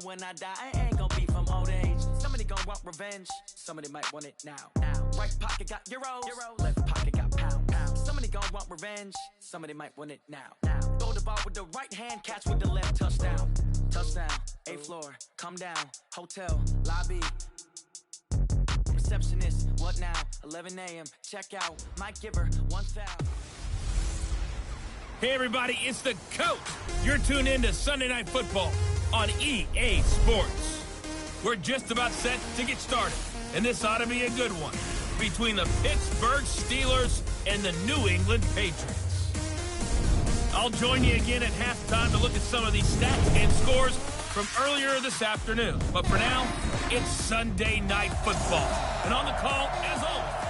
when I die, I ain't gonna be from old age. Somebody gonna want revenge, somebody might want it now. Right pocket got euros, left pocket got pounds. Somebody gonna want revenge, somebody might want it now. Throw the ball with the right hand, catch with the left, touchdown. Touchdown, 8th floor, come down, hotel, lobby. Receptionist, what now? 11 a.m., check out, might give her 1,000. Hey everybody, it's the coach. You're tuned in to Sunday Night Football on EA Sports. We're just about set to get started, and this ought to be a good one between the Pittsburgh Steelers and the New England Patriots. I'll join you again at halftime to look at some of these stats and scores from earlier this afternoon. But for now, it's Sunday Night Football. And on the call, as always,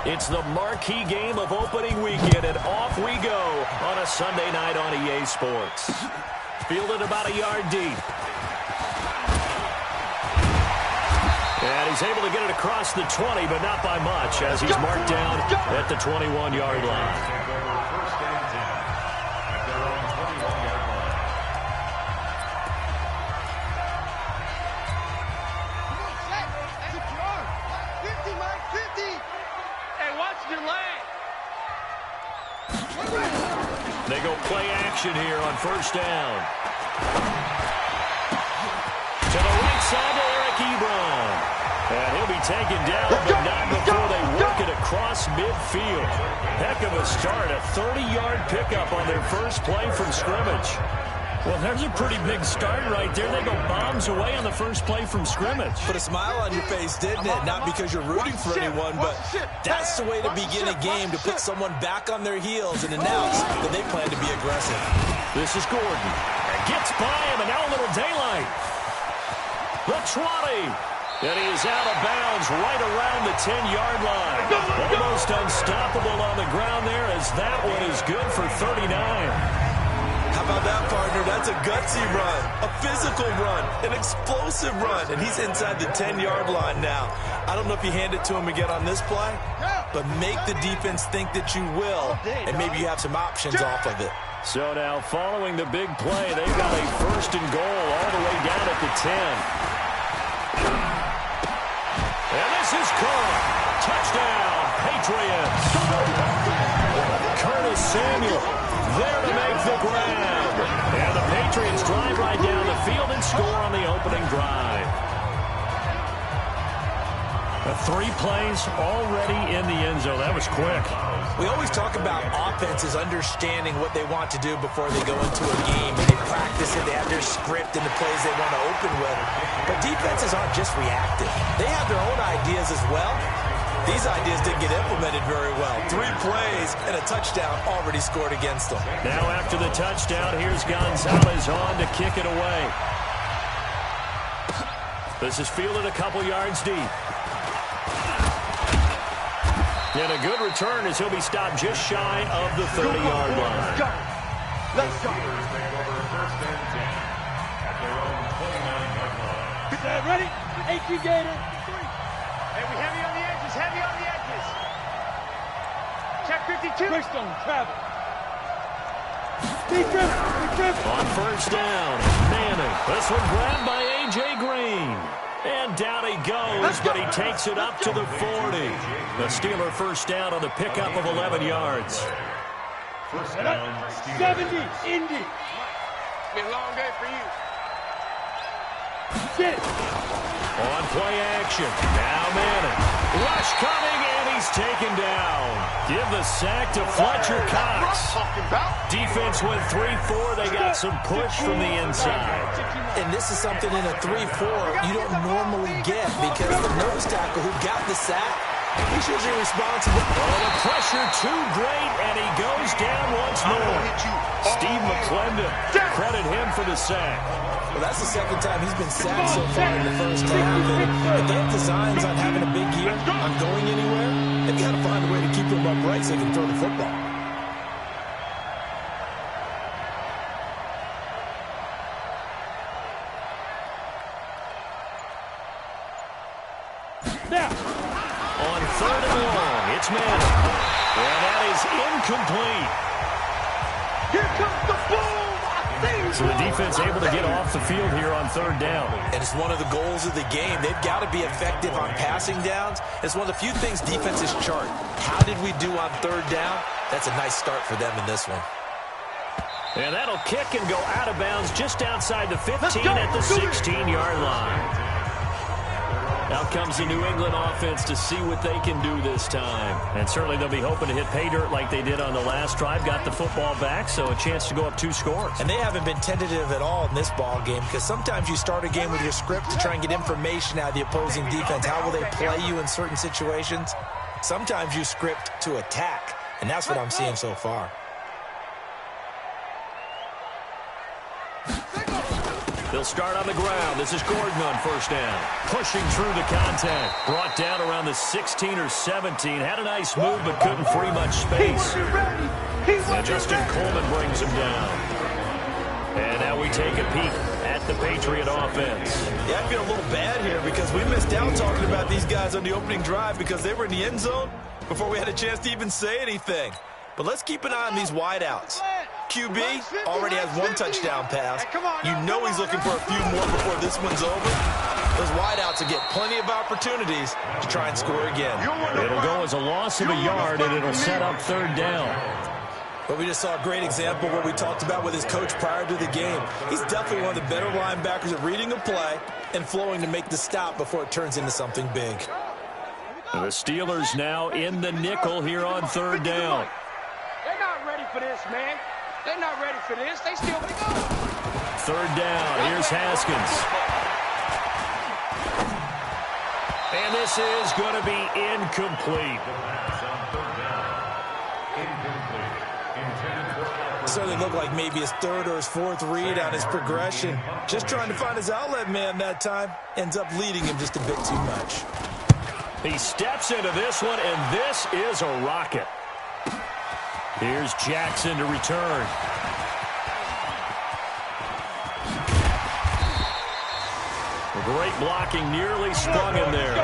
It's the marquee game of opening weekend, and off we go on a Sunday night on EA Sports. Fielded about a yard deep. And he's able to get it across the 20, but not by much, as he's marked down at the 21-yard line. They go play action here on first down. To the right side to Eric Ebron. And he'll be taken down, but not before they work it across midfield. Heck of a start, a 30-yard pickup on their first play from scrimmage. Well, there's a pretty big start right there. They go bombs away on the first play from scrimmage. Put a smile on your face, didn't it? Not because you're rooting for anyone, but that's the way to begin a game, to put someone back on their heels and announce that they plan to be aggressive. This is Gordon. Gets by him, and now a little daylight. The 20. And he is out of bounds right around the 10-yard line. Almost unstoppable on the ground there, as that one is good for 39. How about that, partner? That's a gutsy run, a physical run, an explosive run, and he's inside the 10-yard line now. I don't know if you hand it to him again on this play, but make the defense think that you will, and maybe you have some options off of it. So now, following the big play, they've got a first and goal all the way down at the 10. And this is caught. Touchdown, Patriots. Curtis Samuel there to make the grab. And the Patriots drive right down the field and score on the opening drive. 3 plays already in the end zone. That was quick. We always talk about offenses understanding what they want to do before they go into a game, and they practice it, they have their script and the plays they want to open with. But defenses aren't just reactive. They have their own ideas as well. These ideas didn't get implemented very well. 3 plays and a touchdown already scored against them. Now after the touchdown, here's Gonzalez on to kick it away. This is fielded a couple yards deep. And a good return as he'll be stopped just shy of the 30-yard line. Let's go. Ready? 18 Gator. Hey, we heavy on the edges, heavy on the edges. Check 52. Christone, travel. Be driven. On first down, Manning. This one grabbed by A.J. Green. And down he goes, but he takes it up to the 40. The Steeler first down on the pickup of 11 yards. First down, 70, Indy. Be a long day for you. Sit. On play action, now Manning. Rush coming, and he's taken down. Give the sack to Fletcher Cox. Defense went 3-4. They got some push from the inside. And this is something in a 3-4 you don't normally get, because the nose tackle who got the sack, he's usually responsible. Oh, the pressure too great, and he goes down once more. Steve McClendon, credit him for the sack. Well, that's the second time he's been sacked so far in the first half. And if they have designs on having a big year, on going anywhere, they've got to find a way to keep him upright so they can throw the football. On third and long, it's Manning. And that is incomplete. Here comes the boom. So the defense able to get off the field here on third down. And it's one of the goals of the game. They've got to be effective on passing downs. It's one of the few things defenses chart. How did we do on third down? That's a nice start for them in this one. And that'll kick and go out of bounds just outside the 15 at the 16-yard line. Out comes the New England offense to see what they can do this time. And certainly they'll be hoping to hit pay dirt like they did on the last drive. Got the football back, so a chance to go up 2 scores. And they haven't been tentative at all in this ball game, because sometimes you start a game with your script to try and get information out of the opposing defense. How will they play you in certain situations? Sometimes you script to attack, and that's what I'm seeing so far. They'll start on the ground. This is Gordon on first down. Pushing through the contact. Brought down around the 16 or 17. Had a nice move, but couldn't free much space. And Justin Coleman brings him down. And now we take a peek at the Patriot offense. Yeah, I feel a little bad here because we missed out talking about these guys on the opening drive because they were in the end zone before we had a chance to even say anything. But let's keep an eye on these wideouts. QB already has one touchdown pass. You know he's looking for a few more before this one's over. Those wideouts will get plenty of opportunities to try and score again. It'll go as a loss of a yard, and it'll set up third down. But we just saw a great example of what we talked about with his coach prior to the game. He's definitely one of the better linebackers at reading a play and flowing to make the stop before it turns into something big. And the Steelers now in the nickel here on third down. They're not ready for this, man. They're not ready for this. They still go. Third down. Here's Haskins. And this is going to be incomplete. Certainly looked like maybe his third or his fourth read on his progression. Just trying to find his outlet man that time. Ends up leading him just a bit too much. He steps into this one, and this is a rocket. Here's Jackson to return. Great blocking, nearly sprung him there.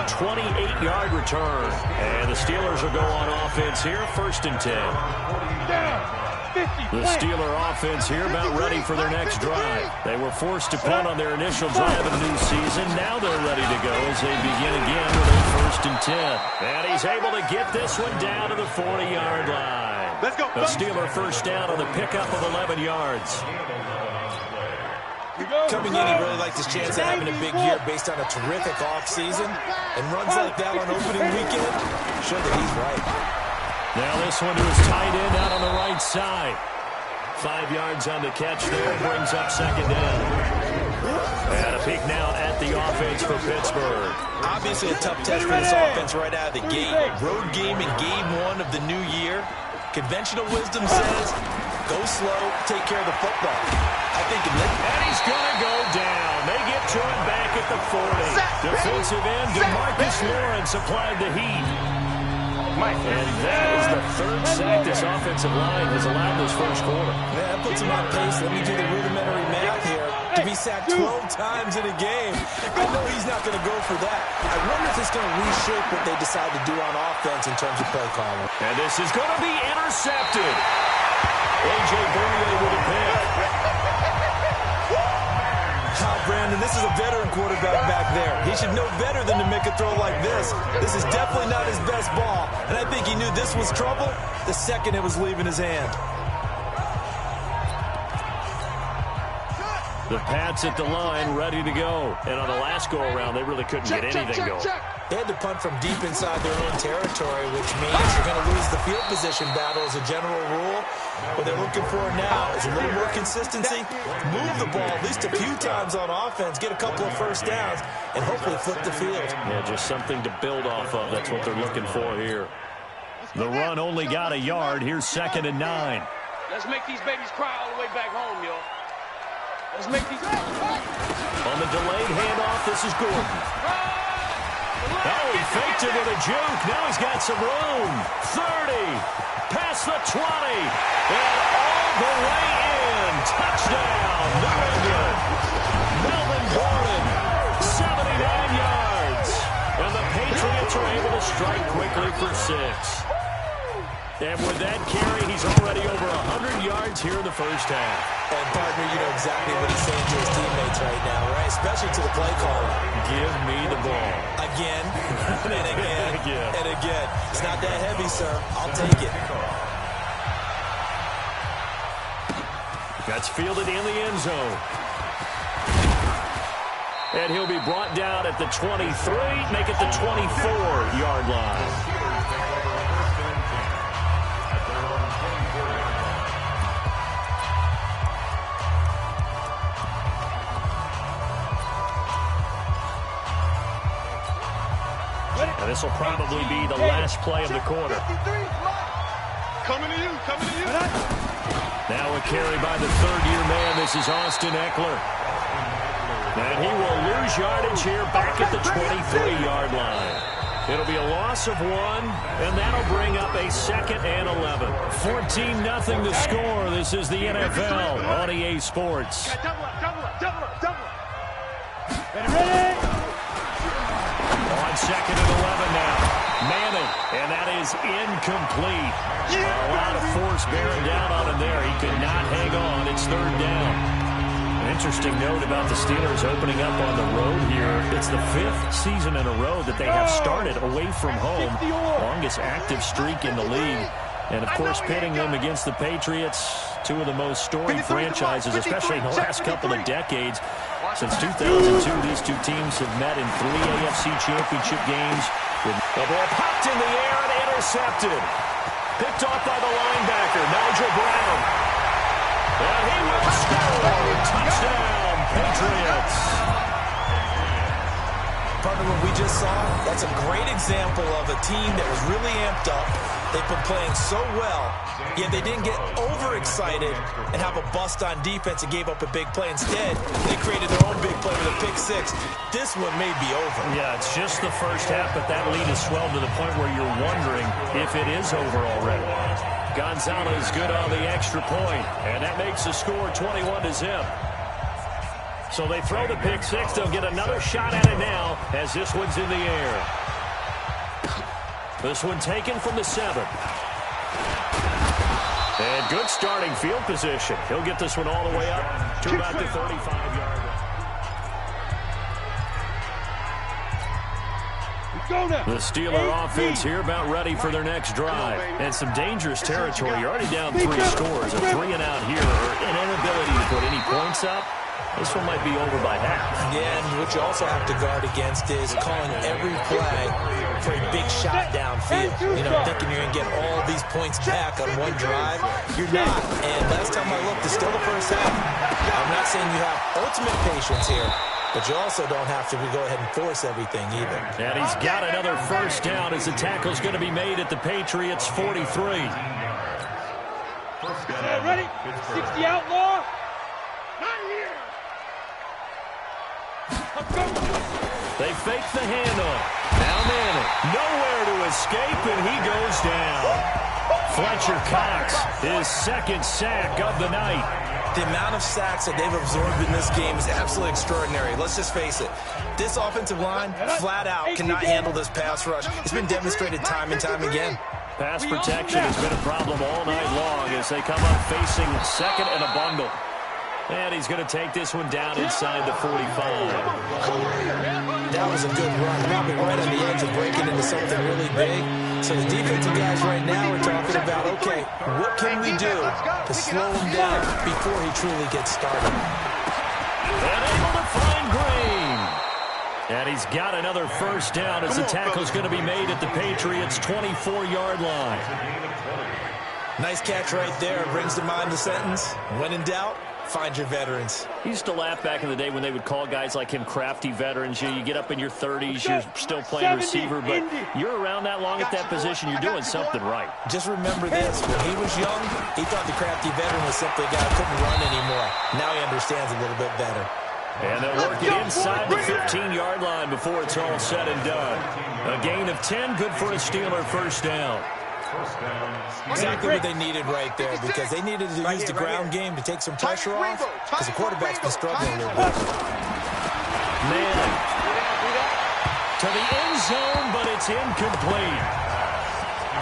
28-yard return. And the Steelers will go on offense here, 1st and 10. The Steeler offense here about ready for their next drive. They were forced to punt on their initial drive of the new season. Now they're ready to go as they begin again with a 1st and 10. And he's able to get this one down to the 40-yard line. Let's go. The Steeler first down on the pickup of 11 yards. Coming in, he really liked his chance of having a big year based on a terrific offseason. And runs like that on opening weekend show that he's right. Now this one to his tight end out on the right side. 5 yards on the catch there. Brings up 2nd down. And a peek now at the offense for Pittsburgh. Obviously a tough test for this offense right out of the gate. Road game in game 1 of the new year. Conventional wisdom says, go slow, take care of the football. I think and he's going to go down. They get to him back at the 40. Defensive end DeMarcus Lawrence applied the heat. And that is the 3rd sack this offensive line has allowed this first quarter. Yeah, that puts him on pace. Let me do the rudimentary math here. To be sacked 12 times in a game, I know he's not going to go for that. I wonder if it's going to reshape what they decide to do on offense in terms of play calling. And this is going to be intercepted. A.J. Bournier with a pick. Brandon, this is a veteran quarterback back there. He should know better than to make a throw like this. This is definitely not his best ball. And I think he knew this was trouble the second it was leaving his hand. The Pats at the line, ready to go. And on the last go-around, they really couldn't get anything going. They had to punt from deep inside their own territory, which means you're going to lose the field position battle as a general rule. What they're looking for now is a little more consistency, move the ball at least a few times on offense, get a couple of first downs, and hopefully flip the field. Yeah, just something to build off of. That's what they're looking for here. The run only got a yard. Here's 2nd and 9. Let's make these babies cry all the way back home, yo. Let's make these... On the delayed handoff, this is Gordon. Oh, he faked it with a juke. Now he's got some room. 30. Past the 20. And all the way in. Touchdown. New England. Melvin Gordon. 79 yards. And the Patriots are able to strike quickly for 6. And with that carry, he's already over 100 yards here in the first half. And, partner, you know exactly what he's saying to his teammates right now, right? Especially to the play caller. Give me the ball. Again, and again, and again. It's not that heavy, sir. I'll take it. That's fielded in the end zone. And he'll be brought down at the 23, make it the 24-yard line. And this will probably be the last play of the quarter. Coming to you, coming to you. Now a carry by the 3rd-year man. This is Austin Eckler. And he will lose yardage here back at the 23-yard line. It'll be a loss of 1, and that'll bring up a 2nd and 11. 14-0 the score. This is the NFL on EA Sports. Double up. Ready? On 2nd and 11 now. Manning, and that is incomplete. A lot of force bearing down on him there. He could not hang on. It's 3rd down. An interesting note about the Steelers opening up on the road here. It's the 5th season in a row that they have started away from home. Longest active streak in the league. And, of course, pitting them against the Patriots, two of the most storied franchises, especially in the last couple of decades. Since 2002, these two teams have met in 3 AFC championship games. The ball popped in the air and intercepted. Picked off by the linebacker, Nigel Brown. And he will score. Touchdown, Patriots. Partner, what we just saw, that's a great example of a team that was really amped up. They've been playing so well, yet they didn't get overexcited and have a bust on defense and gave up a big play. Instead, they created their own big play with a pick 6. This one may be over. Yeah, it's just the first half, but that lead has swelled to the point where you're wondering if it is over already. Gonzalez good on the extra point, and that makes the score 21-0. So they throw the pick 6. They'll get another shot at it now as this one's in the air. This one taken from the 7. And good starting field position. He'll get this one all the way up to about the 35-yard line. The Steeler offense here about ready for their next drive. And some dangerous territory. You're already down 3 scores. A 3 and out here, or an inability to put any points up. This one might be over by half. Yeah, and what you also have to guard against is calling every play for a big shot downfield. You know, thinking you're going to get all these points back on one drive. You're not. And last time I looked, it's still the first half. I'm not saying you have ultimate patience here, but you also don't have to go ahead and force everything either. And he's got another first down as the tackle's going to be made at the Patriots' 43. Ready? 60 outlaw. Not here. They fake the handoff. Now Manning. Nowhere to escape, and he goes down. Fletcher Cox, his 2nd sack of the night. The amount of sacks that they've absorbed in this game is absolutely extraordinary. Let's just face it. This offensive line, flat out, cannot handle this pass rush. It's been demonstrated time and time again. Pass protection has been a problem all night long as they come up facing 2nd and a bundle. And he's going to take this one down inside the 45. That was a good run. Probably right on the edge of breaking into something really big. So the defensive guys right now are talking about, okay, what can we do to slow him down before he truly gets started? And able to find Green. And he's got another first down as the tackle's going to be made at the Patriots' 24-yard line. Nice catch right there. Brings to mind the sentence, when in doubt, find your veterans. He used to laugh back in the day when they would call guys like him crafty veterans. You get up in your 30s, you're still playing receiver, but you're around that long at that position, you're doing something right. Just remember this. When he was young, he thought the crafty veteran was simply a guy who couldn't run anymore. Now he understands a little bit better. And they'll work it inside the 15-yard line before it's all said and done. A gain of 10, good for a Steeler first down. Exactly what they needed right there, because they needed to use the ground game to take some pressure off, because the quarterback's been struggling a little bit. Manning to the end zone, but it's incomplete.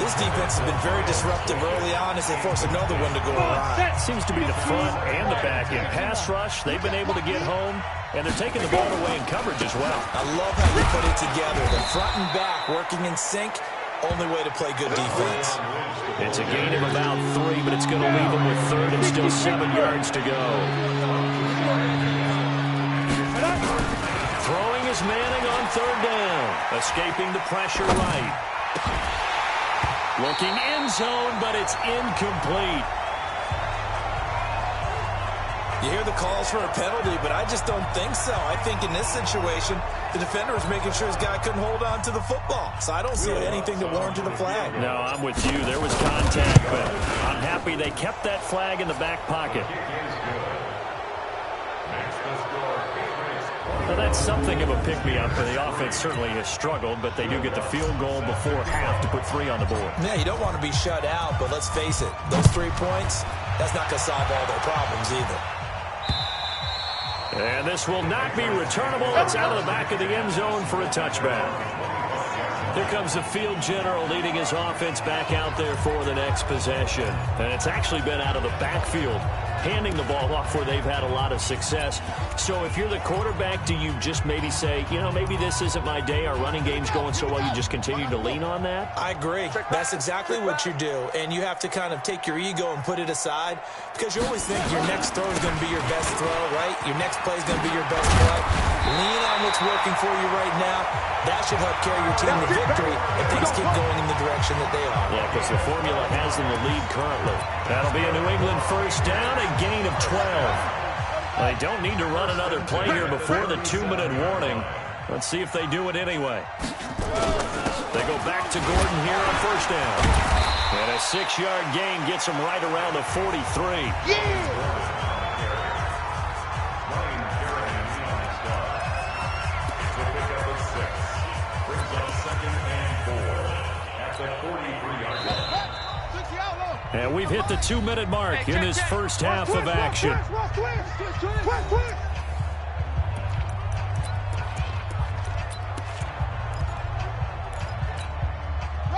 This defense has been very disruptive early on as they force another one to go around. Seems to be the front and the back end. Pass rush, they've been able to get home, and they're taking the ball away in coverage as well. I love how you put it together. The front and back working in sync. Only way to play good defense. It's a gain of about 3, but it's going to leave them with 3rd and still 7 yards to go. Throwing is Manning on 3rd down. Escaping the pressure right. Looking end zone, but it's incomplete. You hear the calls for a penalty, but I just don't think so. I think in this situation, the defender was making sure his guy couldn't hold on to the football. So I don't see anything to warrant the flag. No, I'm with you. There was contact, but I'm happy they kept that flag in the back pocket. it's something of a pick-me-up, and the offense certainly has struggled, but they do get the field goal before half to put 3 on the board. Yeah, you don't want to be shut out, but let's face it, those 3 points, that's not going to solve all their problems either. And this will not be returnable. It's out of the back of the end zone for a touchback. Here comes the field general leading his offense back out there for the next possession. And it's actually been out of the backfield, handing the ball off where they've had a lot of success. So if you're the quarterback, do you just maybe say, you know, maybe this isn't my day, our running game's going so well, you just continue to lean on that? I agree. That's exactly what you do. And you have to kind of take your ego and put it aside, because you always think your next throw is going to be your best throw, right? Your next play is going to be your best play. Lean on what's working for you right now. That should help carry your team to victory if things keep going in the direction that they are. Yeah, because the formula has them the lead currently. That'll be a New England first down, a gain of 12. They don't need to run another play here before the 2-minute warning. Let's see if they do it anyway. They go back to Gordon here on first down. And a 6-yard gain gets them right around the 43. Yeah! And we've hit the 2-minute mark in this first half of action.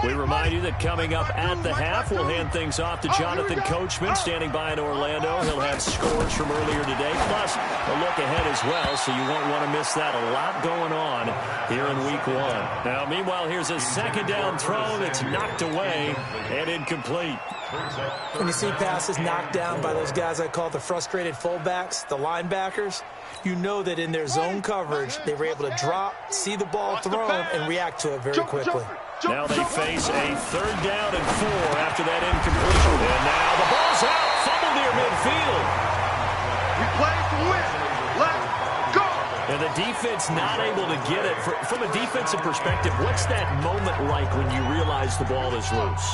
We remind you that coming up at the half, we'll hand things off to Jonathan Coachman, standing by in Orlando. He'll have scores from earlier today, plus a look ahead as well, so you won't want to miss that. A lot going on here in Week 1. Now, meanwhile, here's a second down throw that's knocked away and incomplete. When you see passes knocked down by those guys I call the frustrated fullbacks, the linebackers, you know that in their zone coverage, they were able to drop, see the ball thrown, and react to it very quickly. Now they face a 3rd down and 4 after that incompletion. And now the ball's out, fumbled near midfield. We play to win. Let's go. And the defense not able to get it. From a defensive perspective, what's that moment like when you realize the ball is loose?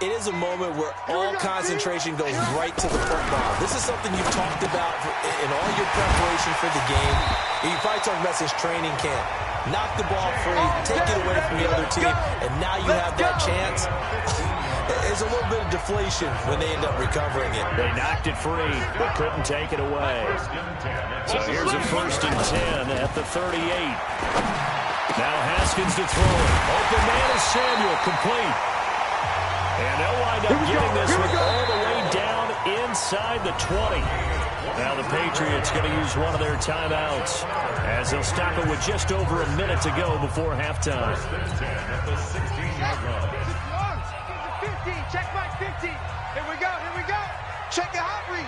It is a moment where all concentration goes right to the football. This is something you've talked about in all your preparation for the game. You probably talked about since training camp. Knock the ball free, take it away from the other team, and now you have that chance. There's a little bit of deflation when they end up recovering it. They knocked it free, but couldn't take it away. So here's a 1st and 10 at the 38. Now Haskins to throw it. Open man is Samuel, complete. And they'll wind up getting this one all the way down inside the 20. Now the Patriots going to use one of their timeouts as they'll stop it with just over a minute to go before halftime. 50. Check my 50. Here we go. Check the hot read.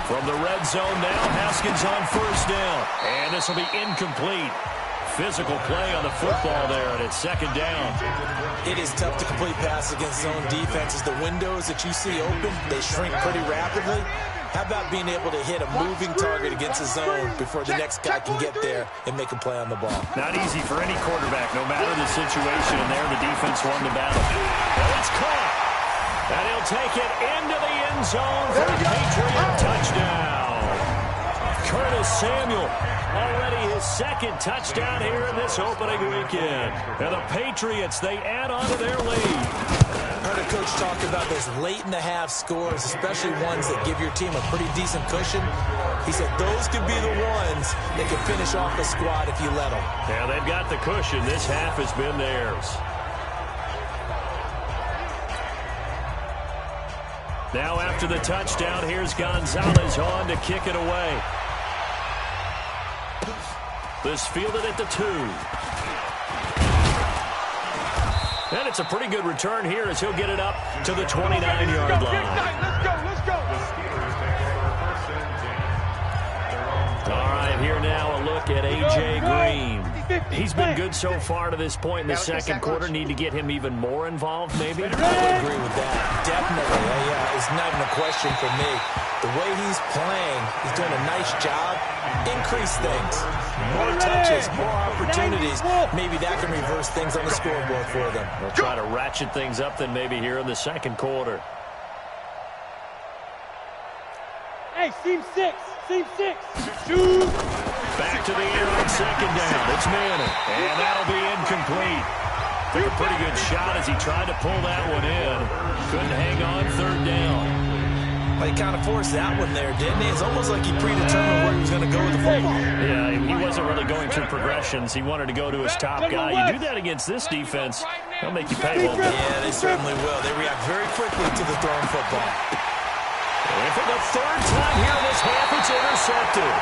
From the red zone now, Haskins on first down. And this will be incomplete. Physical play on the football there, and it's 2nd down. It is tough to complete passes against zone defenses. The windows that you see open, they shrink pretty rapidly. How about being able to hit a moving target against a zone before the next guy can get there and make a play on the ball? Not easy for any quarterback, no matter the situation. And there, the defense won the battle. And it's caught. And he'll take it into the end zone for a Patriot touchdown. Curtis Samuel, already his 2nd touchdown here in this opening weekend. And the Patriots, they add on to their lead. Heard a coach talk about those late-in-the-half scores, especially ones that give your team a pretty decent cushion. He said those could be the ones that can finish off a squad if you let them. Yeah, they've got the cushion. This half has been theirs. Now after the touchdown, here's Gonzalez on to kick it away. This fielded at the 2. And it's a pretty good return here as he'll get it up to the 29-yard line. Let's go. All right, here now a look at A.J. Green. He's been good so far to this point in the second quarter. Need to get him even more involved, maybe? I would agree with that. Definitely. Yeah, it's not even a question for me. The way he's playing, he's doing a nice job. Increase things. More touches, more opportunities. Maybe that can reverse things on the scoreboard for them. They'll try to ratchet things up then maybe here in the second quarter. Hey, Hey, seam 6. Seam 6. Shoot. Back to the air on second down. It's Manning. And that'll be incomplete. Took a pretty good shot as he tried to pull that one in. Couldn't hang on third down. Well, he kind of forced that one there, didn't he? It's almost like he predetermined where he was going to go with the football. Yeah, he wasn't really going through progressions. He wanted to go to his top guy. You do that against this defense, they'll make you pay a little bit. Yeah, they certainly will. They react very quickly to the thrown football. And for the third time here in this half, it's intercepted.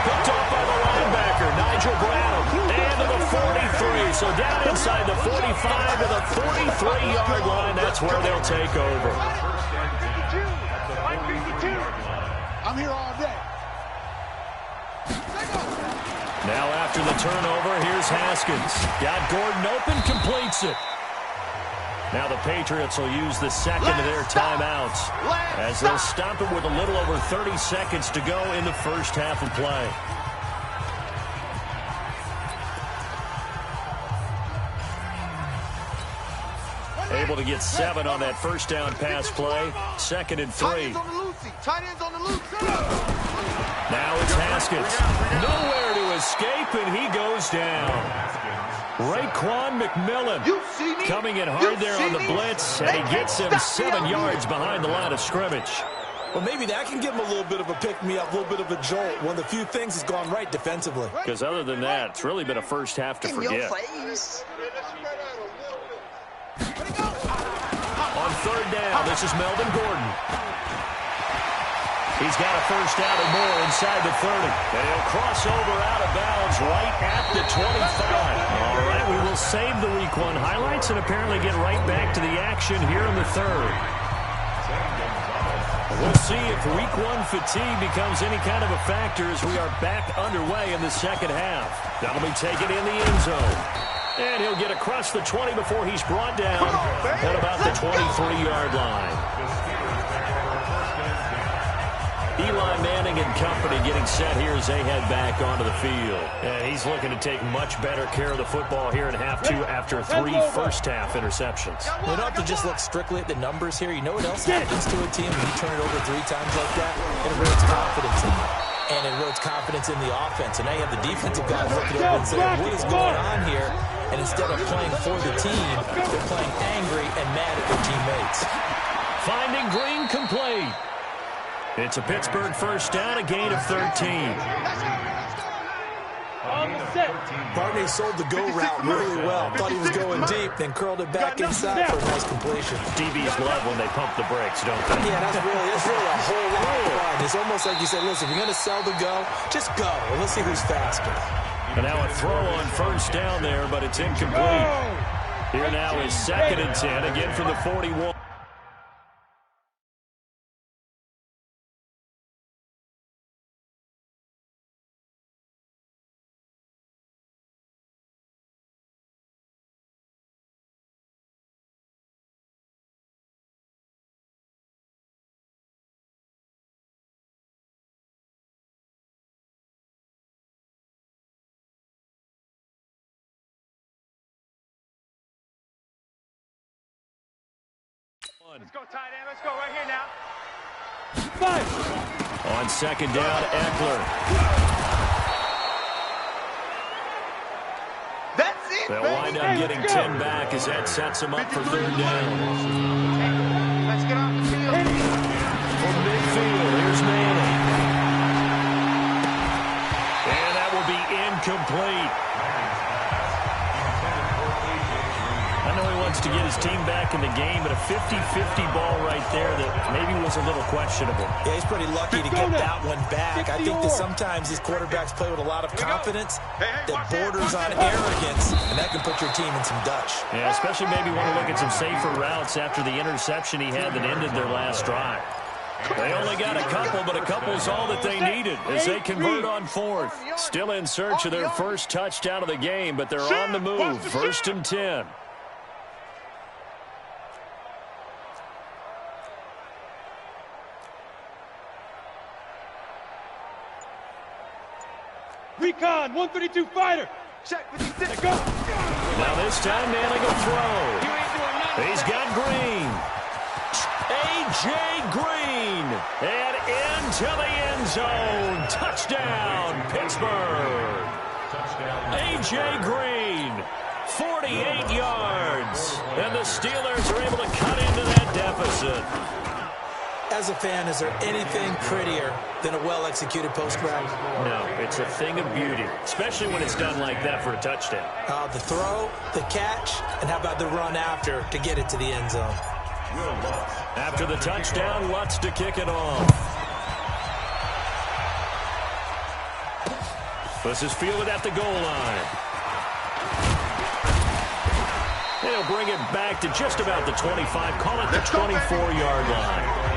Picked off by the linebacker, Nigel Brown. And to the 43. So down inside the 45 to the 43-yard line. That's where they'll take over. I'm here all day. Now after the turnover, here's Haskins. Got Gordon open, completes it. Now the Patriots will use the second of their timeouts as they'll stop it with a little over 30 seconds to go in the first half of play. Able to get 7 on that first down pass play. 2nd and 3. Tight ends on the loose. Now it's Haskins. Nowhere to escape, and he goes down. Raekwon McMillan coming in hard there on the blitz, and he gets him 7 yards behind the line of scrimmage. Well, maybe that can give him a little bit of a pick-me-up, a little bit of a jolt. One of the few things has gone right defensively. Because other than that, it's really been a first half to forget. On third down, this is Melvin Gordon. He's got a first down and more inside the 30. And he'll cross over out of bounds right at the 25. All right, we will save the Week 1 highlights and apparently get right back to the action here in the third. We'll see if Week 1 fatigue becomes any kind of a factor as we are back underway in the second half. That'll be taken in the end zone. And he'll get across the 20 before he's brought down at about the 23-yard line. Eli Manning and company getting set here as they head back onto the field. And he's looking to take much better care of the football here in half 2 after 3 first-half interceptions. We don't have to just look strictly at the numbers here. You know what else happens to a team when you turn it over 3 times like that? It erodes confidence in you. And it erodes confidence in the offense. And now you have the defensive guys looking over and saying, what is going on here? And instead of playing for the team, they're playing angry and mad at their teammates. Finding Green complete. It's a Pittsburgh first down, a gain of 13. Barney sold the go route really well. Thought he was going deep, then curled it back inside for a nice completion. DBs love when they pump the brakes, don't they? Yeah, that's really a whole lot of fun. It's almost like you said, listen, if you're going to sell the go, just go. And let's see who's faster. And now a throw on first down there, but it's incomplete. Here now is 2nd and 10, again from the 41. Let's go, tight end. Let's go right here now. 5. On second down, Eckler. That's it, They'll wind up getting 10 back as that sets them up for third down. Let's get off the field. From midfield, here's Manning. And that will be incomplete. I know he wants to get his team back in the game, but a 50-50 ball right there that maybe was a little questionable. Yeah, he's pretty lucky to get that one back. I think that sometimes these quarterbacks play with a lot of confidence that borders on arrogance, and that can put your team in some Dutch. Yeah, especially maybe want to look at some safer routes after the interception he had that ended their last drive. They only got a couple, but a couple's all that they needed as they convert on fourth. Still in search of their first touchdown of the game, but they're on the move. 1st and 10. Recon, 132 fighter. Check 56. Go. Now this time Manning will throw. He's got Green. A A.J. Green. And into the end zone. Touchdown, Pittsburgh. A.J. Green, 48 yards. And the Steelers are able to cut into that deficit. As a fan, is there anything prettier than a well-executed post grab? No, it's a thing of beauty, especially when it's done like that for a touchdown. The throw, the catch, and how about the run after to get it to the end zone? After the touchdown, Lutz to kick it off. This is fielded at the goal line. And he'll bring it back to just about the 25, call it the 24-yard line.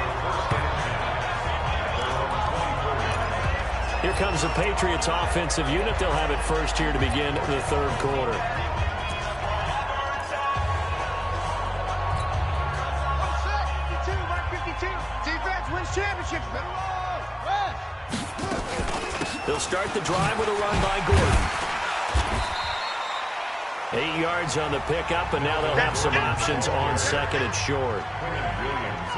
Here comes the Patriots offensive unit. They'll have it first here to begin the third quarter. Defense wins championships. They'll start the drive with a run by Gordon. 8 yards on the pickup, and now they'll have some options on second and short.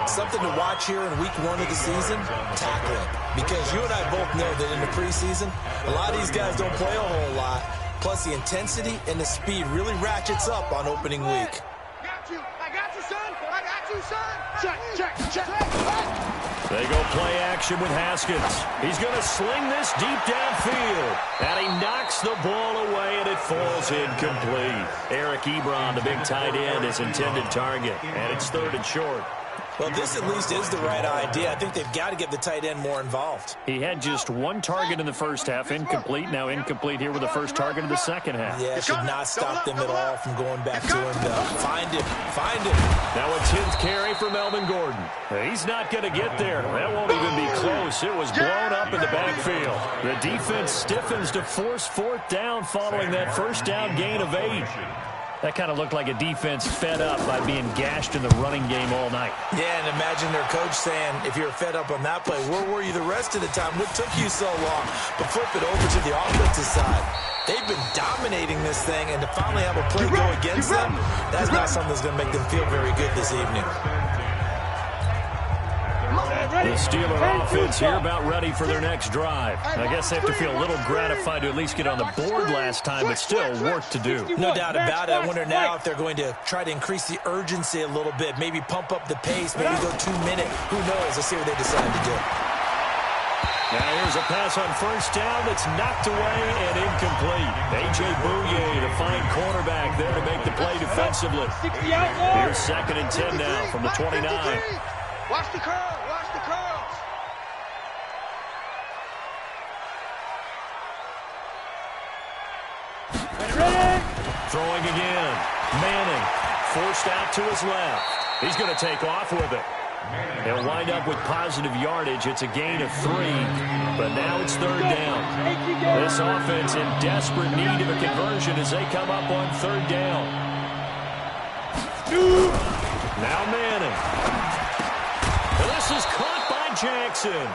Something to watch here in week 1 of the season, tackling. Because you and I both know that in the preseason, a lot of these guys don't play a whole lot. Plus, the intensity and the speed really ratchets up on opening week. I got you, son. I got you, son. Check. They go play action with Haskins. He's going to sling this deep downfield. And he knocks the ball away, and it falls incomplete. Eric Ebron, the big tight end, his intended target. And it's third and short. Well, this at least is the right idea. I think they've got to get the tight end more involved. He had just one target in the first half, incomplete. Now incomplete here with the first target of the second half. Yeah, it should not stop them at all from going back to him, though. Find him. Now a 10th carry for Melvin Gordon. He's not going to get there. That won't even be close. It was blown up in the backfield. The defense stiffens to force fourth down following that first down gain of 8. That kind of looked like a defense fed up by being gashed in the running game all night. Yeah, and imagine their coach saying, if you're fed up on that play, where were you the rest of the time? What took you so long? But flip it over to the offensive side. They've been dominating this thing, and to finally have a play go against them, that's not something that's going to make them feel very good this evening. The Steeler offense here about ready for their next drive. I guess they have to feel a little gratified to at least get on the board last time, but still work to do. No doubt about it. I wonder now if they're going to try to increase the urgency a little bit, maybe pump up the pace, maybe go 2-minute. Who knows? Let's see what they decide to do. Now here's a pass on first down that's knocked away and incomplete. A.J. Bouye, the fine cornerback there to make the play defensively. Here's second and 10 now from the 29. Watch the curl. Watch the curls. Throwing again. Manning forced out to his left. He's going to take off with it. He'll wind up with positive yardage. It's a gain of 3, but now it's third down. This offense in desperate need of a conversion as they come up on third down. Now Manning. This is caught by Jackson.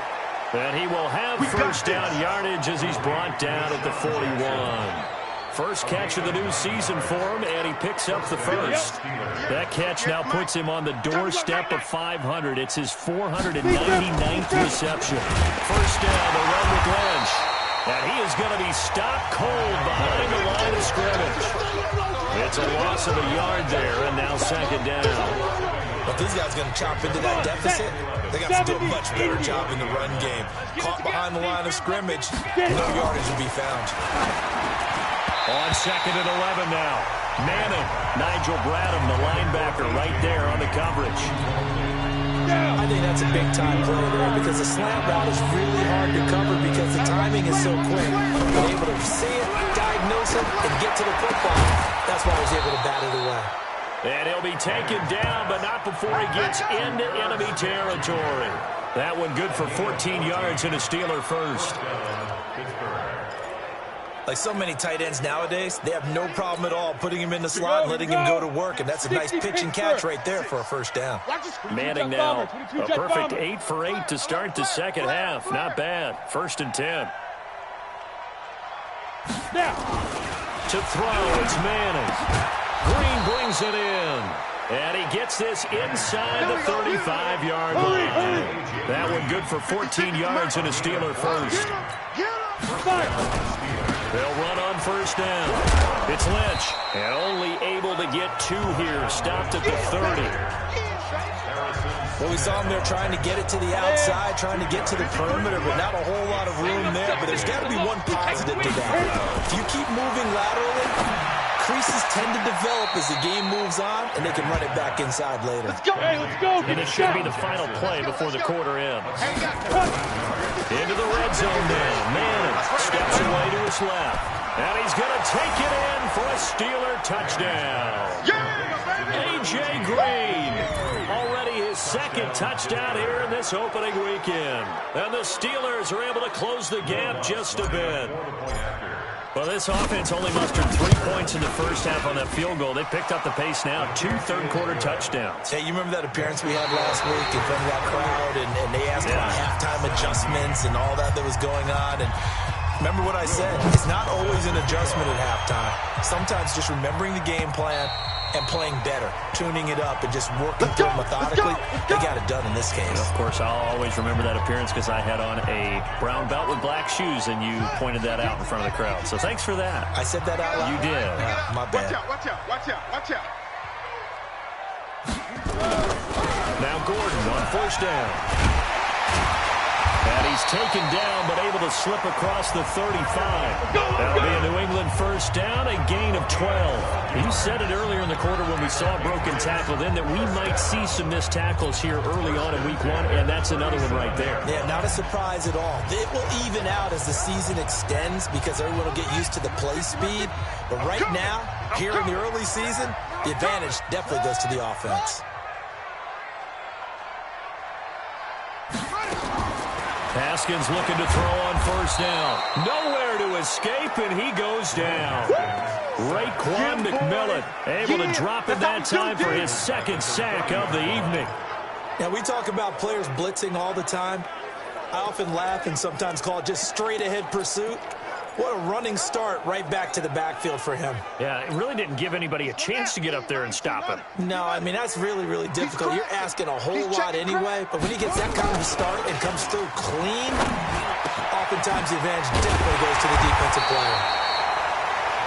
And he will have first down yardage as he's brought down at the 41. First catch of the new season for him, and he picks up the first. That catch now puts him on the doorstep of 500. It's his 499th reception. First down, the run with Lynch. And he is going to be stopped cold behind the line of scrimmage. It's a loss of a yard there, and now second down. But these guys are going to chop into that deficit. They got to do a much better job in the run game. Caught behind the line of scrimmage, no yardage will be found. On second and 11 now. Manning, Nigel Bradham, the linebacker, right there on the coverage. I think that's a big-time play there because the slant route is really hard to cover because the timing is so quick. They're able to see it, diagnose it, and get to the football. That's why he's able to bat it away. And he'll be taken down, but not before he gets into enemy territory. That one good for 14 yards and a Steeler first. Like so many tight ends nowadays, they have no problem at all putting him in the slot and letting him go to work, and that's a nice pitch and catch right there for a first down. Manning now, a perfect 8 for 8 to start the second half. Not bad. First and 10. To throw, it's Manning. Green brings it in. And he gets this inside the 35-yard line. That one good for 14 yards and a Steeler first. They'll run on first down. It's Lynch, and only able to get 2 here. Stopped at the 30. Well, we saw him there trying to get it to the outside, trying to get to the perimeter, but not a whole lot of room there. But there's got to be one positive to that. If you keep moving laterally, creases tend to develop as the game moves on, and they can run it back inside later. Let's go. Hey, let's go. And it should be the final play before the quarter ends. Into the red zone now. Manning steps away to his left. And he's going to take it in for a Steeler touchdown. A.J. Green, already his second touchdown here in this opening weekend. And the Steelers are able to close the gap just a bit. Well, this offense only mustered 3 points in the first half on that field goal. They picked up the pace now. 2 third-quarter touchdowns. Hey, you remember that appearance we had last week in front of that crowd, and they asked about halftime adjustments and all that was going on, and remember what I said? It's not always an adjustment at halftime. Sometimes just remembering the game plan and playing better, tuning it up and just working through it methodically. They got it done in this case. Of course, I'll always remember that appearance because I had on a brown belt with black shoes, and you pointed that out in front of the crowd. So thanks for that. I said that out loud? You did. My bad. Watch out, watch out, watch out, watch out. Now Gordon on first down. And he's taken down, but able to slip across the 35. That'll be a New England first down, a gain of 12. You said it earlier in the quarter when we saw a broken tackle then that we might see some missed tackles here early on in week 1, and that's another one right there. Yeah, not a surprise at all. It will even out as the season extends because everyone will get used to the play speed. But right now, here in the early season, the advantage definitely goes to the offense. Haskins looking to throw on first down. Nowhere to escape, and he goes down. Raekwon McMillan able to drop it that time for his second sack of the evening. Now, we talk about players blitzing all the time. I often laugh and sometimes call it just straight-ahead pursuit. What a running start right back to the backfield for him. Yeah, it really didn't give anybody a chance to get up there and stop him. No, I mean, that's really, really difficult. You're asking a whole lot anyway, but when he gets that kind of a start and comes through clean, oftentimes the advantage definitely goes to the defensive player.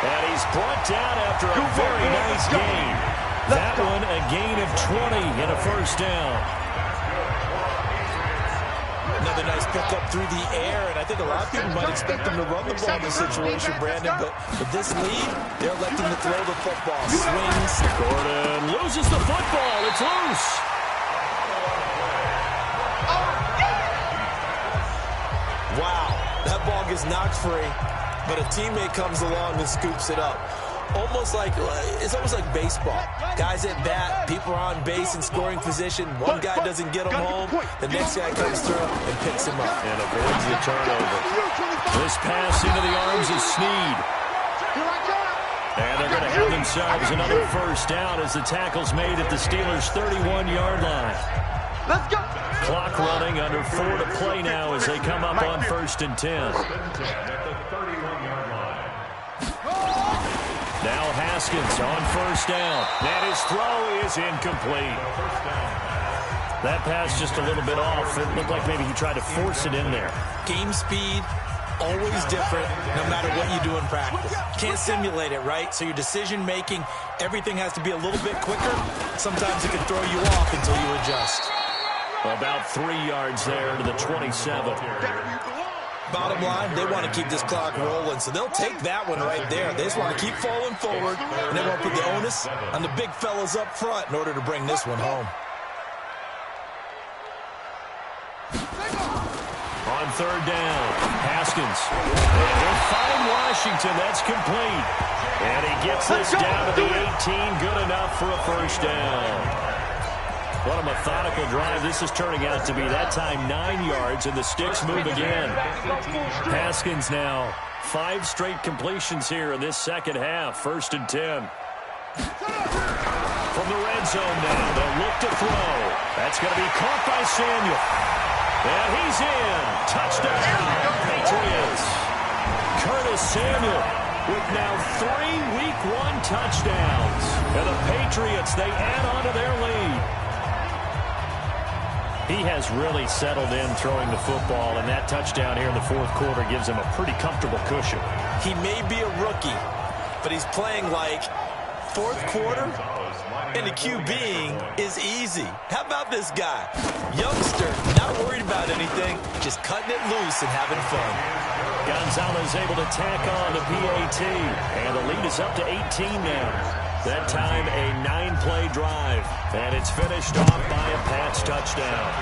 And he's brought down after a very nice gain. That one, a gain of 20 and a first down. Another nice pickup through the air, and I think a lot of people might expect him to run the ball in this situation, Brandon, but with this lead, they're electing to throw the football. Swings. Gordon loses the football. It's loose. Wow, that ball gets knocked free, but a teammate comes along and scoops it up. It's almost like baseball. Guys at bat, people are on base in scoring position. One guy doesn't get him home. The next guy comes through and picks him up. And avoids the turnover. This pass into the arms of Snead. And they're going to have themselves another first down as the tackle's made at the Steelers' 31-yard line. Let's go. Clock running under 4 to play now as they come up on 1st and 10. Now Haskins on first down. And his throw is incomplete. That pass just a little bit off. It looked like maybe he tried to force it in there. Game speed, always different, no matter what you do in practice. Can't simulate it, right? So your decision-making, everything has to be a little bit quicker. Sometimes it can throw you off until you adjust. About 3 yards there to the 27. Bottom line, they want to keep this clock rolling, so they'll take that one right there. They just want to keep falling forward, and they want to put the onus on the big fellas up front in order to bring this one home. On 3rd down, Haskins. And he'll find Washington. That's complete. And he gets this down to the 18. Good enough for a first down. What a methodical drive this is turning out to be. That time 9 yards, and the sticks move again. Haskins now 5 straight completions here in this second half. 1st and 10. From the red zone now, they'll look to throw. That's going to be caught by Samuel. And he's in. Touchdown, Patriots. Curtis Samuel with now 3 Week 1 touchdowns. And the Patriots, they add on to their lead. He has really settled in throwing the football, and that touchdown here in the fourth quarter gives him a pretty comfortable cushion. He may be a rookie, but he's playing like fourth quarter, and the QBing is easy. How about this guy? Youngster, not worried about anything, just cutting it loose and having fun. Gonzalez able to tack on the PAT, and the lead is up to 18 now. That time, a 9-play drive, and it's finished off by a Pats touchdown.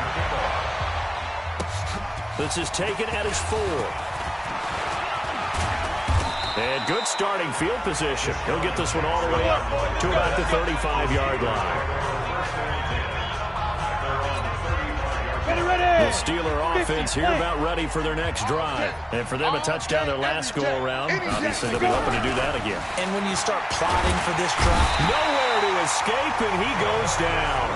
This is taken at his 4. And good starting field position. He'll get this one all the way up to about the 35-yard line. The Steeler offense here about ready for their next drive. And for them, a touchdown their last go-around. Obviously, they'll be hoping to do that again. And when you start plotting for this drive, nowhere to escape, and he goes down.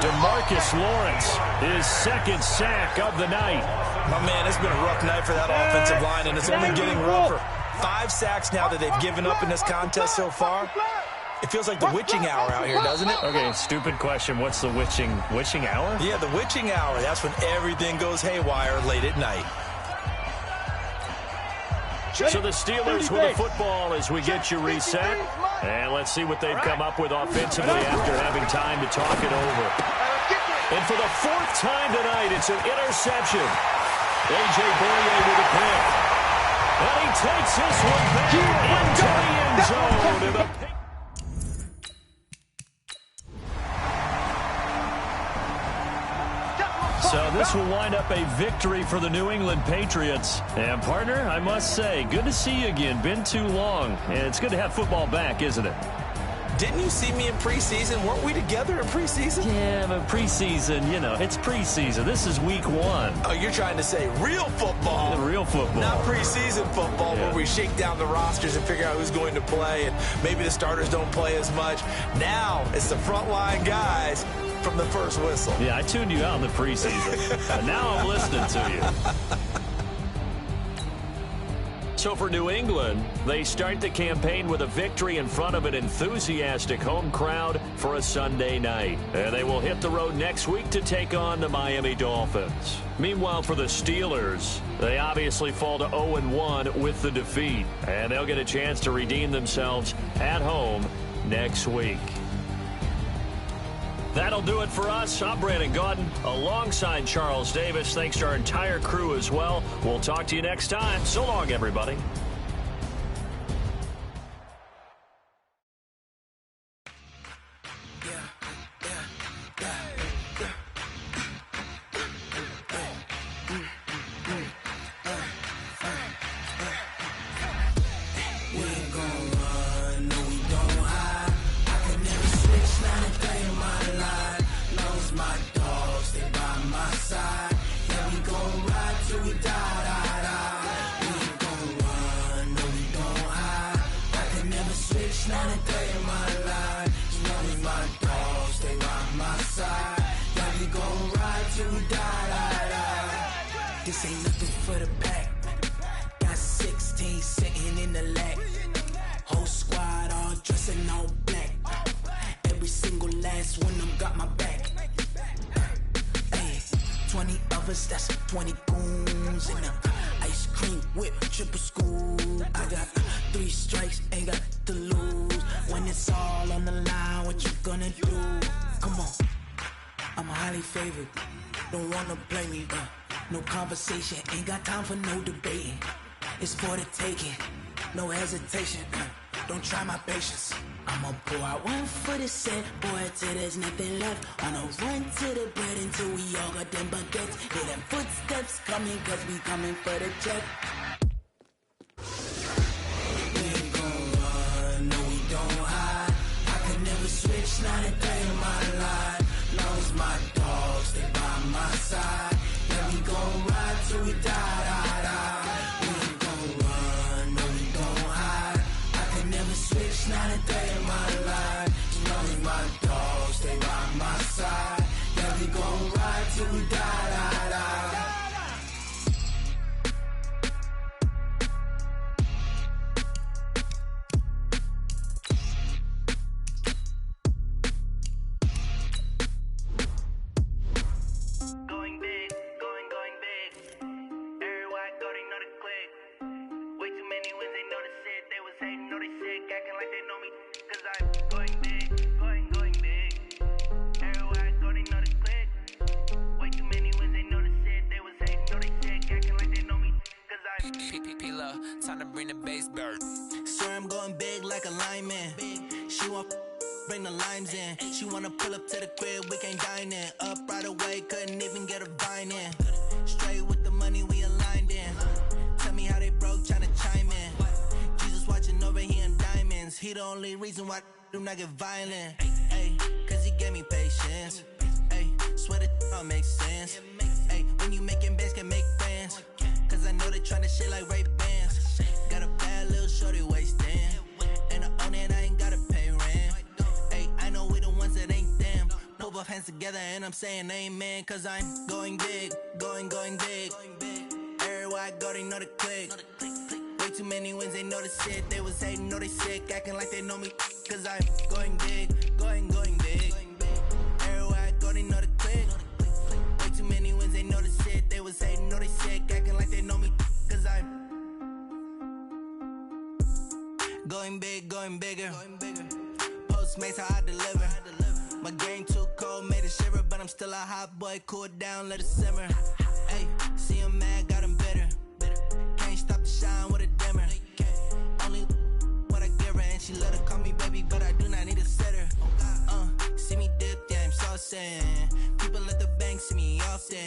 DeMarcus Lawrence, his second sack of the night. My man, it's been a rough night for that offensive line, and it's only getting rougher. 5 sacks now that they've given up in this contest so far. It feels like the witching hour out here, doesn't it? Okay, stupid question. What's the witching hour? Yeah, the witching hour. That's when everything goes haywire late at night. So the Steelers with the football as we get you reset. And let's see what they've come up with offensively after having time to talk it over. And for the 4th time tonight, it's an interception. A.J. Boye with a pick. And he takes this one back into the end zone. So this will wind up a victory for the New England Patriots. And, partner, I must say, good to see you again. Been too long. And it's good to have football back, isn't it? Didn't you see me in preseason? Weren't we together in preseason? Yeah, but preseason, you know, it's preseason. This is week 1. Oh, you're trying to say real football. Real football. Not preseason football where we shake down the rosters and figure out who's going to play, and maybe the starters don't play as much. Now it's the frontline guys from the first whistle. Yeah, I tuned you out in the preseason. But now I'm listening to you. So for New England, they start the campaign with a victory in front of an enthusiastic home crowd for a Sunday night. And they will hit the road next week to take on the Miami Dolphins. Meanwhile, for the Steelers, they obviously fall to 0-1 with the defeat. And they'll get a chance to redeem themselves at home next week. That'll do it for us. I'm Brandon Gaudin alongside Charles Davis. Thanks to our entire crew as well. We'll talk to you next time. So long, everybody. This ain't nothing for the pack. Got 16 sitting in the lap. Whole squad all dressing all black. Every single last one of them got my back. Hey, 20 of us, that's 20 goons in the ice cream whip, triple school. I got 3 strikes, ain't got to lose. When it's all on the line, what you gonna do? Come on, I'm highly favored. Don't wanna play me, no conversation, ain't got time for no debating. It's for the taking, no hesitation. Don't try my patience. I'ma pour out one for the set, boy, till there's nothing left. On a run to the bread until we all got them baguettes. Hear them footsteps coming, cause we coming for the check. We ain't gon' run, no we don't hide. I could never switch, not a day in my life. Long as my dogs, they by my side. Yeah, we gon' ride till we die. We ain't gon' run, no we don't hide. I could never switch, not a day in my life. As long as my dogs, they by my side. Yeah, we gon' ride till we die. know me, cause I'm going big, going big. Everywhere I go, they know the click. Way too many wins, they know the shit. They was hating, know they sick, acting like they know me, cause I'm PPP, time to bring the bass bird. Swear I'm going big like a lineman. She want bring the limes in. She wanna pull up to the crib, we can't dine in. Up right away, couldn't even get a vine in. Straight with the money, we aligned in. Tell me how they broke, tryna chime in. Jesus watching over here in diamonds. He the only reason why I do not get violent. Ay, cause he gave me patience. Ay, swear that all makes sense. Ay, when you making bands, can make friends. Cause I know they tryna shit like Ray-Bans. Got a bad little shorty wasting. And I own it, I ain't gotta pay rent. Ay, I know we the ones that ain't them. Pull both hands together and I'm saying amen. Cause I'm going big, going big. Everywhere I go, they know the click. Way too many wins, they know the shit. They was hating, know they sick, acting like they know me. Cause I'm going big, going big. Everywhere I go, they know the click. Way too many wins, they know the shit. They was hating, know they sick, acting like they know me. Cause I'm going big, going bigger. Postmates how I deliver. My game too cold, made it shiver. But I'm still a hot boy, cool it down, let it simmer. Ay, see him mad, got him bitter. Can't stop the shine with a dimmer. Only what I give her, and she let her call me baby, but I do not need a sitter. See me dip, yeah, I'm saucing. People at the bank see me often.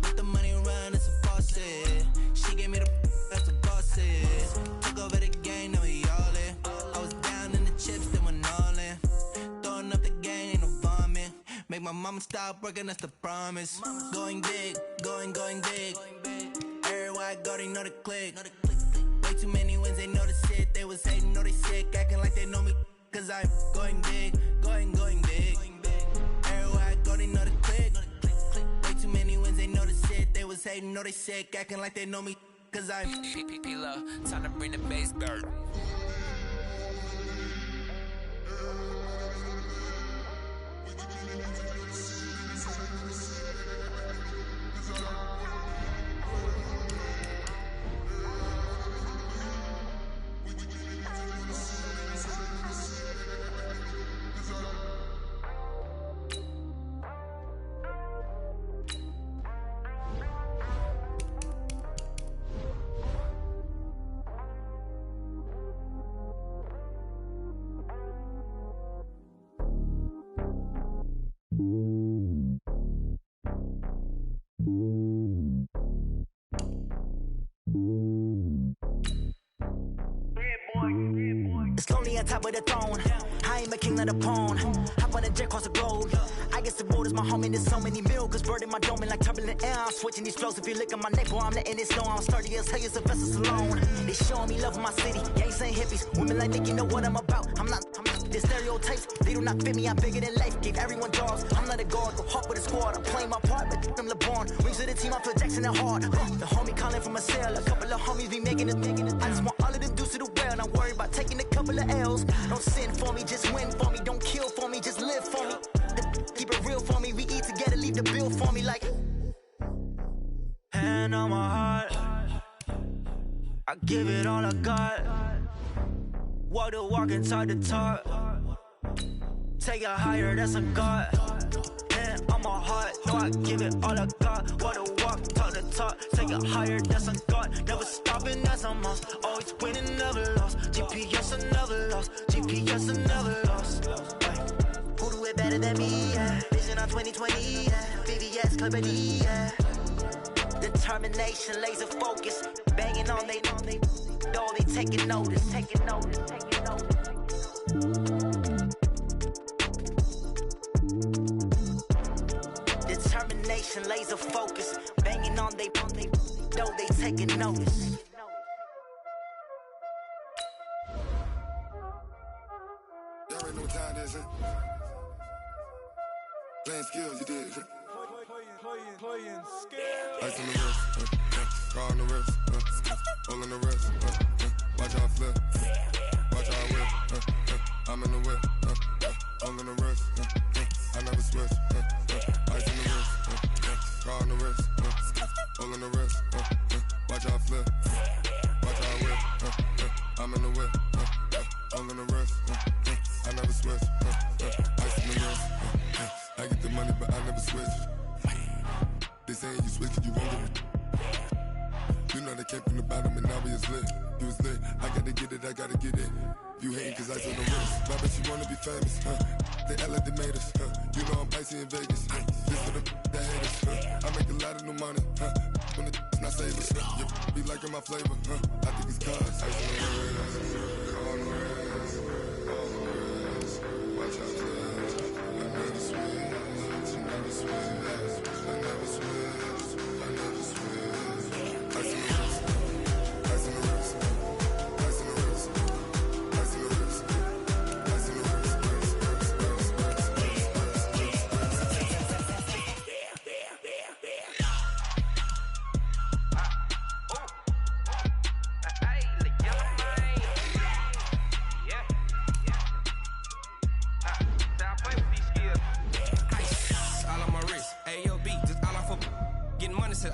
Let the money run, it's a faucet. She gave me the that's the bosses. Took over the game, now we all in. I was down in the chips, then went all in. Throwing up the game, ain't no vomit. Make my mama stop working, that's the promise. Going big, going big. Everywhere I go, they know the click. Way too many wins, they know the shit. They was hating, know they sick, acting like they know me. Cause I'm going big, going big. Everywhere I go, they know the click. Way too many wins, they know the shit. They was hating, know they sick, acting like they know me. Cause I'm PPP, time to bring the bass bird. It's lonely on top of the throne. I ain't a king of the pawn. Hop on a jet across the globe. I guess the road is my home and there's so many milkers birding my dome and like turbulent air. I'm switching these flows. If you look at my neck, boy, I'm letting it snow. I'm sturdy as hell, Sylvester Stallone. They showing me love in my city. Gangs ain't hippies. Women like Nick, you know what I'm about. I'm not the stereotypes. They do not fit me. I'm bigger than life. Gave everyone jobs. I'm not a guard. Go hard with a squad. I'm playing my part, but I'm LeBron. Rings to the team. I feel Jackson and hard. The homie calling from a cell. A couple of homies be making it. I just want all of them dudes to do well. Not worry about taking a couple of L's. Don't sin for me, just win for me. Don't kill for me, just live for me. Keep it real for me. We eat together, leave the bill for me like. Hand on my heart, I give it all I got. Walk the walk and talk the talk. Take it higher, that's a God. Hand on my heart, no, I give it all I got. Walk the walk, talk the talk. Take it higher, that's a God. Never stopping, that's a must. Always winning, never lost. GPS, I never lost. GPS, I never lost. Who do it better than me? Yeah. Vision on 2020. Yeah. VVS, Company. Yeah. Determination, laser focus. Banging on they though they taking notice. Determination, laser focus. Banging on they though they taking notice. Y'all already know what time it is, huh? Playing skills, you did. Playing skills. Ice on the wrist, car on the wrist, hole in the wrist, watch how I flip, watch how I whip, I'm in the whip, hole in the wrist, I never switch, ice on the wrist, car on the wrist, hole in the wrist, watch how I flip, watch how I whip, I'm in the whip, hole in the wrist. came from the bottom and now we is lit. You was lit, I gotta get it, I gotta get it. You hating cause I told the wrist. My bitch, you wanna be famous, They act like they made us, You know I'm icy in Vegas, This for the that hate us, I make a lot of new money, When the not save us, You be liking my flavor, I think it's cause ice on the wrist, on the wrist, on the wrist. Watch out, I never switch, I never switch, I never switch, I never switch. Ice on the wrist, ice on the wrist, ice on the wrist, ice on the wrist, ice on the wrist.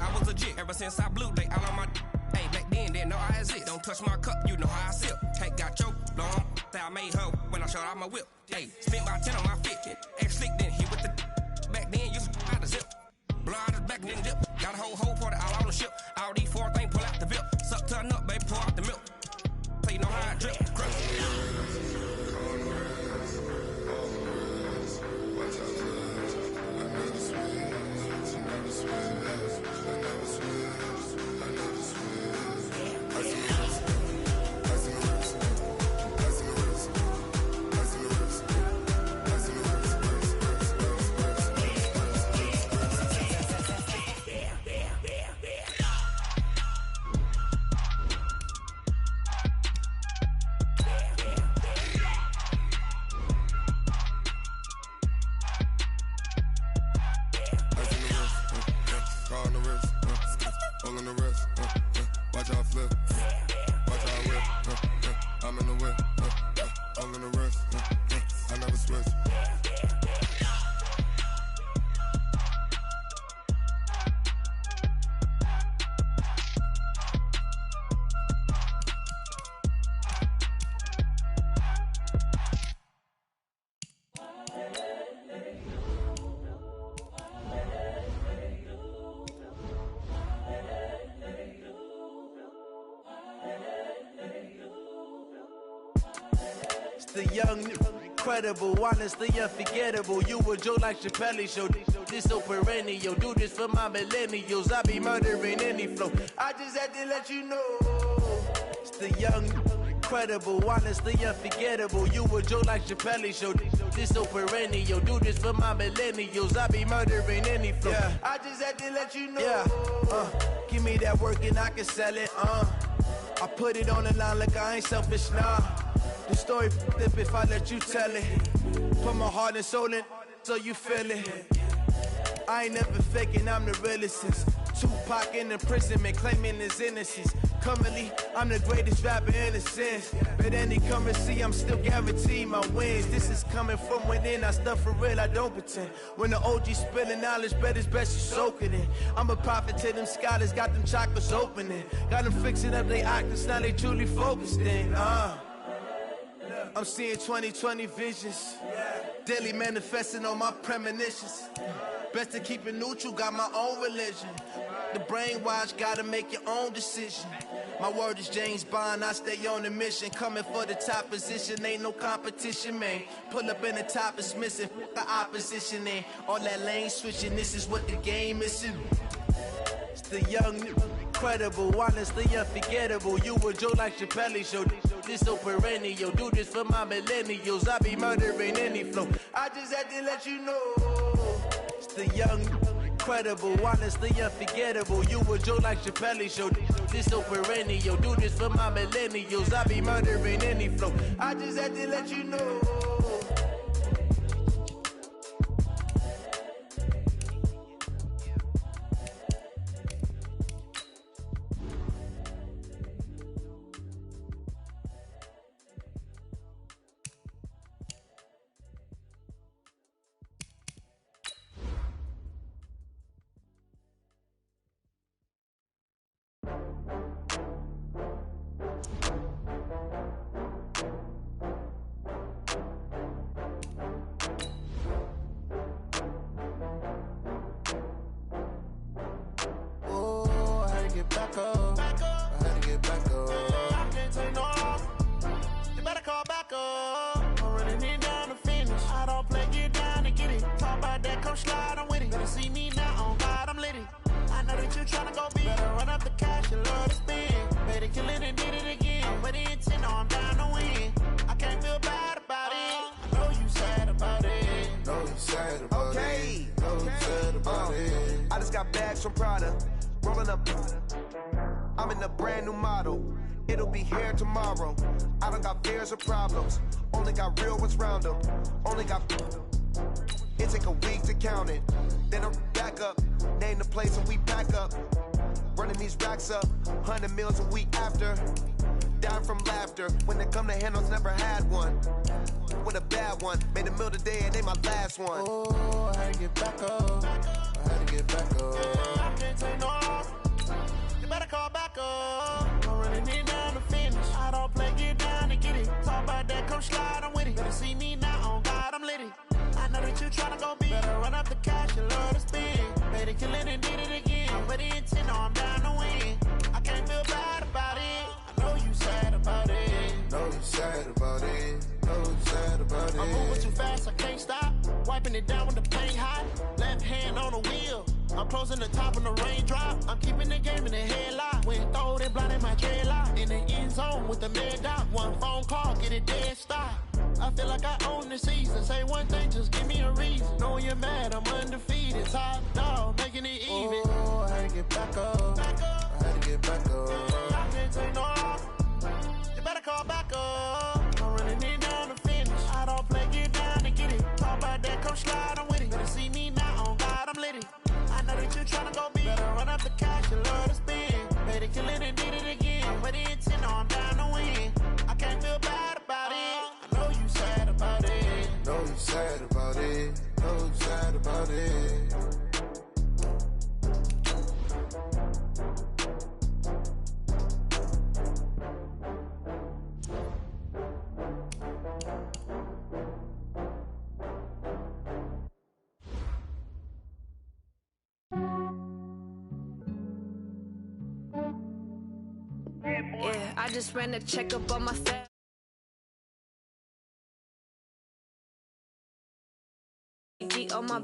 I was legit ever since I blew they all on my hey back then didn't know I exist. Don't touch my cup, you know how I sip. Tank got choked, long that I made her when I showed out my whip. Hey, spent about 10 on my fit. X slick then hit with the back then used to out the zip. Blow out his back then dip. Got a whole party all on the ship. All these 4 things pull out the VIP. Suck turn up, baby, pour out the milk. So you know how I drip. Crush. The young, incredible, honestly unforgettable. You a joke like Chappelle show. This so perennial. Do this for my millennials. I be murdering any flow. I just had to let you know. It's the young, incredible, honestly unforgettable. You a joke like Chappelle show. This so perennial. Do this for my millennials. I be murdering any flow. Yeah. I just had to let you know. Yeah. Give me that work and I can sell it. I put it on the line like I ain't selfish, nah. The story f***ed if I let you tell it. Put my heart and soul in so you feel it. I ain't never faking, I'm the realest since Tupac in imprisonment, claiming his innocence. Currently, I'm the greatest rapper in a sense. But any currency, I'm still guaranteed my wins. This is coming from within, I stuff for real, I don't pretend. When the OG spilling knowledge, bet it's best you soak it in. I'm a prophet to them scholars, got them chakras opening. Got them fixing up they octaves, now they truly focused in. I'm seeing 2020 visions, daily manifesting on my premonitions. Best to keep it neutral, got my own religion. The brainwash, gotta make your own decision. My word is James Bond, I stay on the mission. Coming for the top position, ain't no competition, man. Pull up in the top is missing, the opposition in. All that lane switching, this is what the game is. It's the young, incredible, honestly unforgettable. You a joke like Chappelle show. This so perennial. Do this for my millennials. I be murdering any flow. I just had to let you know. It's the young, incredible, honestly unforgettable. You a joke like Chappelle show. This so perennial. Do this for my millennials. I be murdering any flow. I just had to let you know. from Prada, rolling up. I'm in a brand new model. It'll be here tomorrow. I don't got fears or problems. Only got real ones round them. Only got. It take a week to count it. Then I'm back up. Name the place and we pack up. Running these racks up. 100 meals a week after. Down from laughter. When they come to handles, never had one. With a bad one. Made a meal today and they my last one. Oh, I had to get back up. I had to get back up. I can't take no off. You better call back up. I'm running it down to finish. I don't play, get down and get it. Talk about that, come slide, I'm with it. Better see me now, on God, I'm litty. I know that you tryna go big. Better run up the cash, you love to spin. Made it, kill it, and did it again. But the intent, no, I'm down to win. I can't feel bad about it. I know you sad about it. Know you sad about it. Know you sad about it. I'm moving too fast, I can't stop. Wiping it down with the paint hot. Left hand on the wheel. I'm closing the top when the raindrop. I'm keeping the game in the headlock. When throw it blind in my dreadlock. In the end zone with the mad dot. One phone call, get it dead stop. I feel like I own the season. Say one thing, just give me a reason. Knowing you're mad, I'm undefeated. Top dog, making it even. Oh, I had to get back up. I had to get back up. I can't take no off. You better call back up. I'm running it down to finish. I don't play, get down and get it. Talk about that, come slide, I'm with it. Better see me now, on God, I'm litty. I know that you tryna go big. Better run up the cash, you love to spin. Made it, kill it, and did it again. But the intent, no, I'm down to win. I can't feel bad about it. I know you sad about it. Know you sad about it. Know you sad about it. Yeah, I just ran a checkup on my family. On my